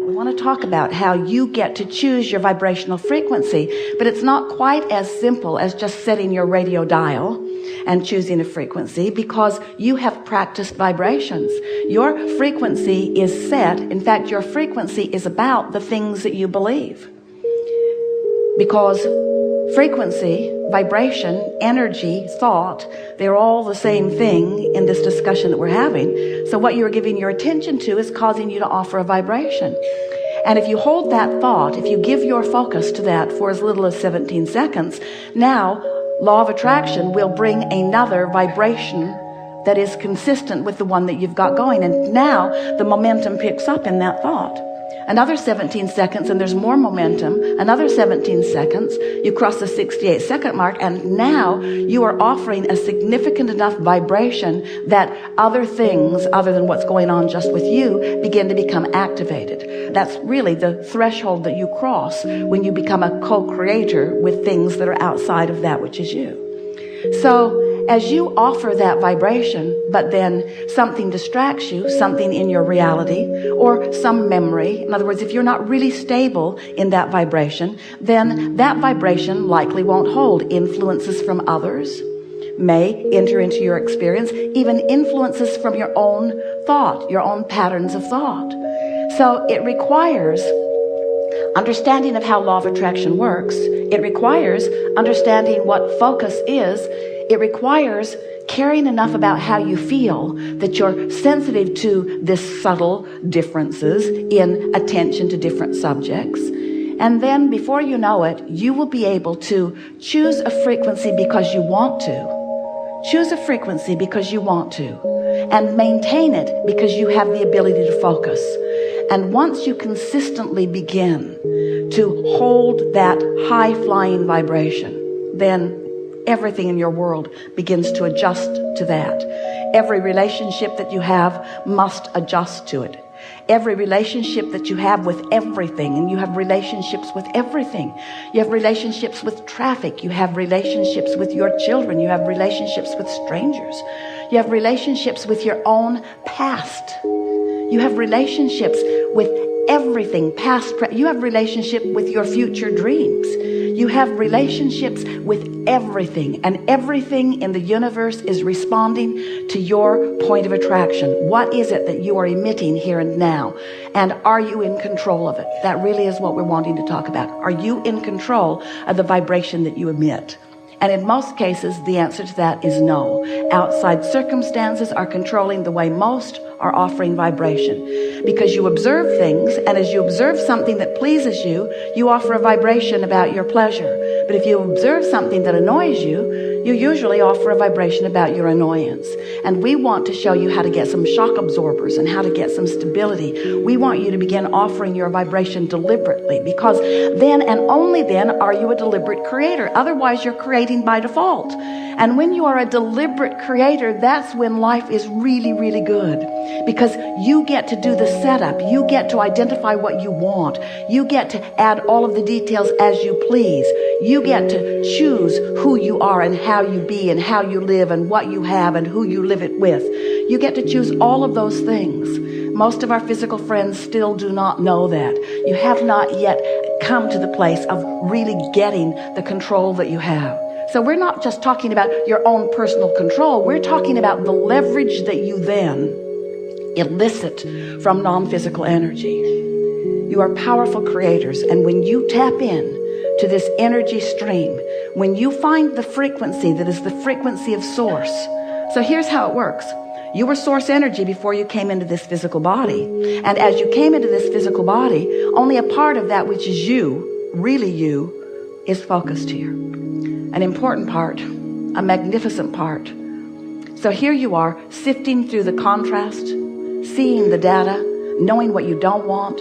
We want to talk about how you get to choose your vibrational frequency, but it's not quite as simple as just setting your radio dial and choosing a frequency, because you have practiced vibrations. Your frequency is set. In fact, your frequency is about the things that you believe. Because frequency, vibration, energy, thought, they're all the same thing in this discussion that we're having. So what you're giving your attention to is causing you to offer a vibration. And if you hold that thought, if you give your focus to that for as little as 17 seconds, now law of attraction will bring another vibration that is consistent with the one that you've got going. And now the momentum picks up in that thought. Another 17 seconds and there's more momentum. Another 17 seconds, you cross the 68-second mark, and now you are offering a significant enough vibration that other things other than what's going on just with you begin to become activated. That's really the threshold that you cross when you become a co-creator with things that are outside of that which is you. So as you offer that vibration, but then something distracts you, something in your reality or some memory. In other words, if you're not really stable in that vibration, then that vibration likely won't hold. Influences from others may enter into your experience, even influences from your own thought, your own patterns of thought. So it requires understanding of how law of attraction works. It requires understanding what focus is. It requires caring enough about how you feel that you're sensitive to this subtle differences in attention to different subjects. And then before you know it, you will be able to choose a frequency because you want to. Choose a frequency because you want to. And maintain it because you have the ability to focus. And once you consistently begin to hold that high-flying vibration, then everything in your world begins to adjust to that. Every relationship that you have must adjust to it. Every relationship that you have with everything, and you have relationships with everything. You have relationships with traffic. You have relationships with your children. You have relationships with strangers. You have relationships with your own past. You have relationships with everything, past, you have relationship with your future dreams. You have relationships with everything, and everything in the universe is responding to your point of attraction. What is it that you are emitting here and now? And are you in control of it? That really is what we're wanting to talk about. Are you in control of the vibration that you emit? And in most cases, the answer to that is no. Outside circumstances are controlling the way most are offering vibration. Because you observe things, and as you observe something that pleases you, you offer a vibration about your pleasure. But if you observe something that annoys you, you usually offer a vibration about your annoyance. And we want to show you how to get some shock absorbers and how to get some stability. We want you to begin offering your vibration deliberately, because then and only then are you a deliberate creator. Otherwise, you're creating by default. And when you are a deliberate creator, that's when life is really, really good. Because you get to do the setup. You get to identify what you want. You get to add all of the details as you please. You get to choose who you are and how you be and how you live and what you have and who you live it with. You get to choose all of those things. Most of our physical friends still do not know that. You have not yet come to the place of really getting the control that you have. So we're not just talking about your own personal control. We're talking about the leverage that you then elicit from non-physical energy. You are powerful creators, and when you tap in to this energy stream, when you find the frequency that is the frequency of source. So here's how it works. You were source energy before you came into this physical body. And as you came into this physical body, only a part of that which is you, really you, is focused here. An important part, a magnificent part. So here you are, sifting through the contrast, seeing the data, knowing what you don't want,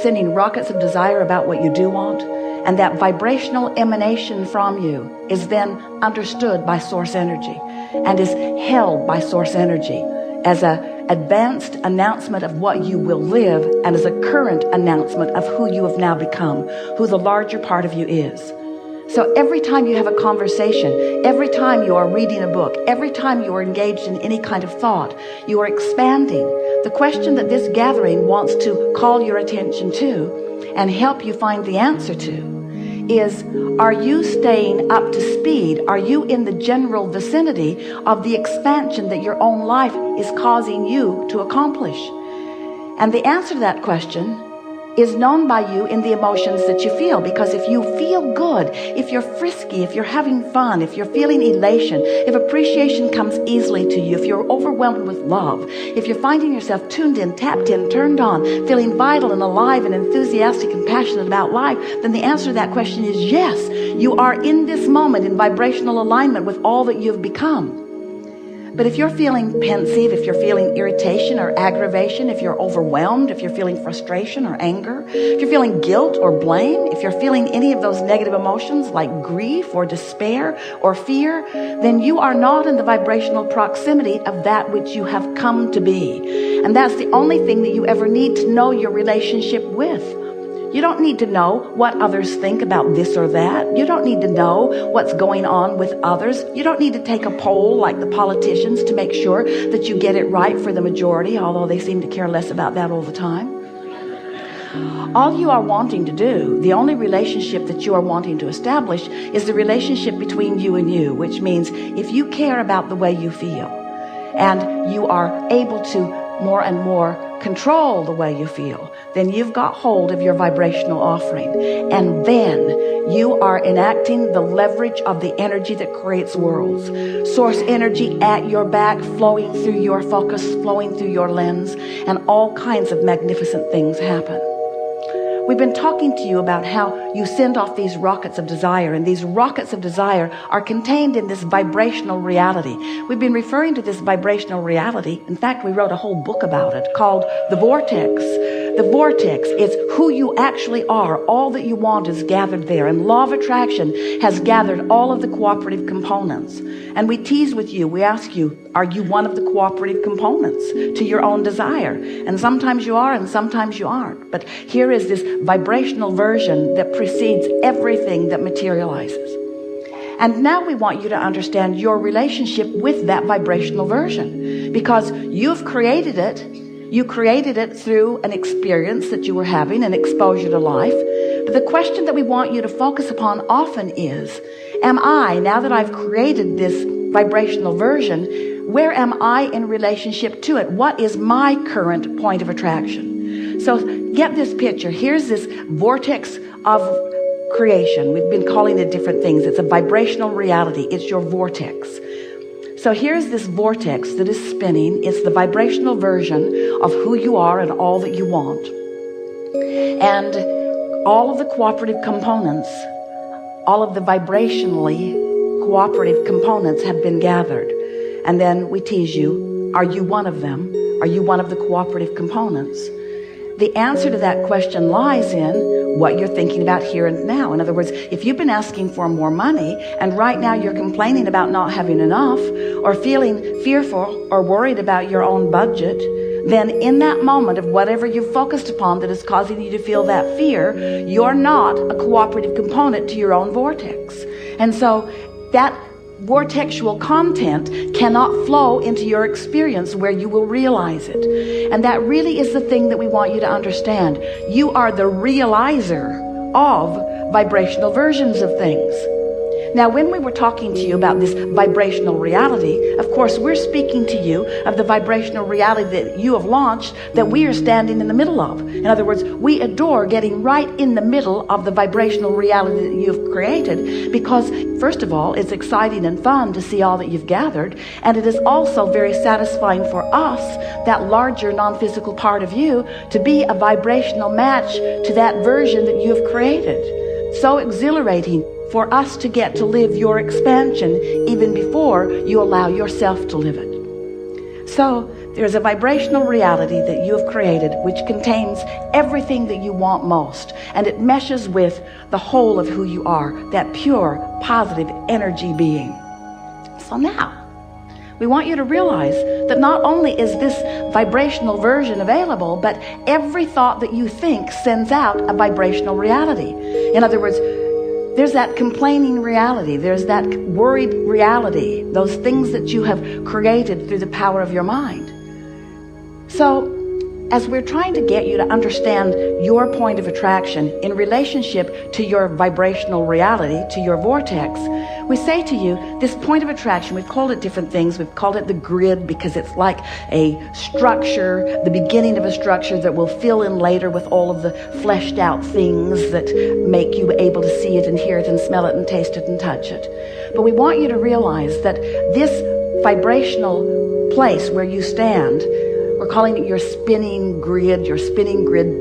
sending rockets of desire about what you do want, and that vibrational emanation from you is then understood by source energy and is held by source energy as an advanced announcement of what you will live and as a current announcement of who you have now become, who the larger part of you is. So every time you have a conversation, every time you are reading a book, every time you are engaged in any kind of thought, you are expanding The question that this gathering wants to call your attention to and help you find the answer to is, are you staying up to speed? Are you in the general vicinity of the expansion that your own life is causing you to accomplish? And the answer to that question is known by you in the emotions that you feel. Because if you feel good, if you're frisky, if you're having fun, if you're feeling elation, if appreciation comes easily to you, if you're overwhelmed with love, if you're finding yourself tuned in, tapped in, turned on, feeling vital and alive and enthusiastic and passionate about life, then the answer to that question is yes, you are in this moment in vibrational alignment with all that you've become. But if you're feeling pensive, if you're feeling irritation or aggravation, if you're overwhelmed, if you're feeling frustration or anger, if you're feeling guilt or blame, if you're feeling any of those negative emotions like grief or despair or fear, then you are not in the vibrational proximity of that which you have come to be. And that's the only thing that you ever need to know your relationship with. You don't need to know what others think about this or that. You don't need to know what's going on with others. You don't need to take a poll like the politicians to make sure that you get it right for the majority, although they seem to care less about that all the time. All you are wanting to do, the only relationship that you are wanting to establish, is the relationship between you and you, which means if you care about the way you feel and you are able to more and more control the way you feel, then you've got hold of your vibrational offering. And then you are enacting the leverage of the energy that creates worlds. Source energy at your back, flowing through your focus, flowing through your lens, and all kinds of magnificent things happen. We've been talking to you about how you send off these rockets of desire, and these rockets of desire are contained in this vibrational reality. We've been referring to this vibrational reality. In fact, we wrote a whole book about it called The Vortex. The Vortex is who you actually are. All that you want is gathered there. And Law of Attraction has gathered all of the cooperative components. And we tease with you. We ask you, are you one of the cooperative components to your own desire? And sometimes you are and sometimes you aren't. But here is this vibrational version that precedes everything that materializes. And now we want you to understand your relationship with that vibrational version, because you've created it. You created it through an experience that you were having, an exposure to life. But the question that we want you to focus upon often is, am I, now that I've created this vibrational version, where am I in relationship to it? What is my current point of attraction? So get this picture. Here's this vortex of creation. We've been calling it different things. It's a vibrational reality. It's your vortex. So here's this vortex that is spinning. It's the vibrational version of who you are and all that you want. And all of the cooperative components, all of the vibrationally cooperative components have been gathered. And then we tease you, are you one of them? Are you one of the cooperative components? The answer to that question lies in what you're thinking about here and now. In other words, if you've been asking for more money and right now you're complaining about not having enough, or feeling fearful or worried about your own budget, then in that moment of whatever you've focused upon that is causing you to feel that fear, you're not a cooperative component to your own vortex. And so that vortexual content cannot flow into your experience where you will realize it. And that really is the thing that we want you to understand. You are the realizer of vibrational versions of things. Now, when we were talking to you about this vibrational reality, of course, we're speaking to you of the vibrational reality that you have launched, that we are standing in the middle of. In other words, we adore getting right in the middle of the vibrational reality that you've created, because, first of all, it's exciting and fun to see all that you've gathered, and it is also very satisfying for us, that larger non-physical part of you, to be a vibrational match to that version that you have created. So exhilarating for us to get to live your expansion even before you allow yourself to live it. So there's a vibrational reality that you have created which contains everything that you want most, and it meshes with the whole of who you are, that pure, positive energy being. So now, we want you to realize that not only is this vibrational version available, but every thought that you think sends out a vibrational reality. In other words, there's that complaining reality. There's that worried reality. Those things that you have created through the power of your mind. So as we're trying to get you to understand your point of attraction in relationship to your vibrational reality, to your vortex, we say to you, this point of attraction, we've called it different things. We've called it the grid because it's like a structure, the beginning of a structure that will fill in later with all of the fleshed out things that make you able to see it and hear it and smell it and taste it and touch it. But we want you to realize that this vibrational place where you stand, we're calling it your spinning grid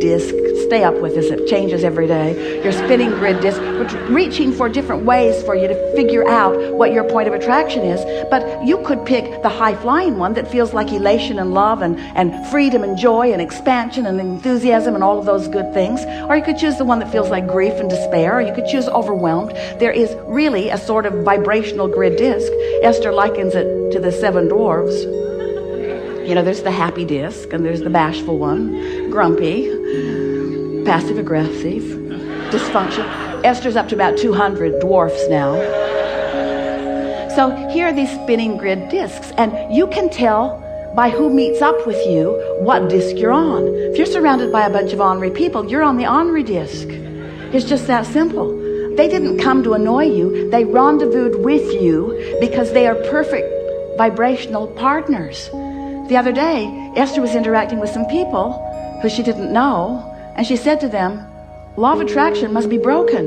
disc. Stay up with this, it changes every day. Your spinning grid disc. We're reaching for different ways for you to figure out what your point of attraction is. But you could pick the high-flying one that feels like elation and love and freedom and joy and expansion and enthusiasm and all of those good things. Or you could choose the one that feels like grief and despair. Or you could choose overwhelmed. There is really a sort of vibrational grid disc. Esther likens it to the 7 dwarves. You know, there's the happy disc, and there's the bashful one, grumpy, passive-aggressive, dysfunction. Esther's up to about 200 dwarfs now. So here are these spinning grid discs, and you can tell by who meets up with you what disc you're on. If you're surrounded by a bunch of ornery people, you're on the ornery disc. It's just that simple. They didn't come to annoy you. They rendezvoused with you because they are perfect vibrational partners. The other day, Esther was interacting with some people who she didn't know, and she said to them, law of attraction must be broken.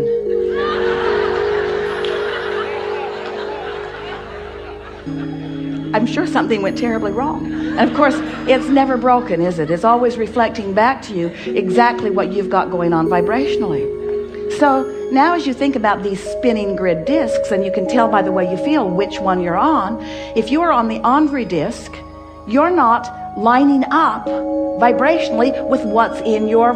I'm sure something went terribly wrong. And of course, it's never broken, is it? It's always reflecting back to you exactly what you've got going on vibrationally. So now as you think about these spinning grid discs, and you can tell by the way you feel which one you're on, if you're on the ornery disc, you're not lining up vibrationally with what's in your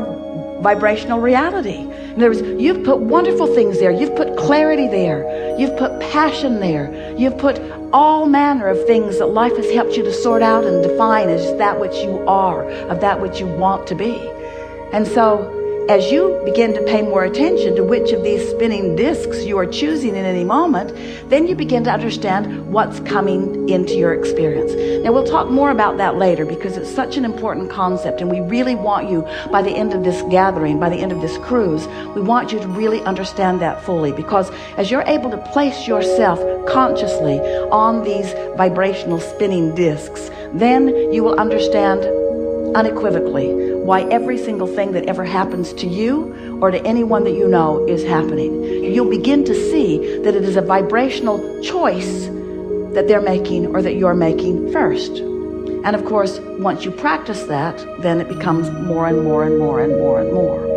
vibrational reality. In other words, you've put wonderful things there. You've put clarity there. You've put passion there. You've put all manner of things that life has helped you to sort out and define as that which you are, of that which you want to be. And so as you begin to pay more attention to which of these spinning discs you are choosing in any moment, then you begin to understand what's coming into your experience. Now, we'll talk more about that later because it's such an important concept, and we really want you, by the end of this gathering, by the end of this cruise, we want you to really understand that fully, because as you're able to place yourself consciously on these vibrational spinning discs, then you will understand unequivocally why every single thing that ever happens to you or to anyone that you know is happening. You'll begin to see that it is a vibrational choice that they're making or that you're making first. And of course, once you practice that, then it becomes more and more and more and more and more.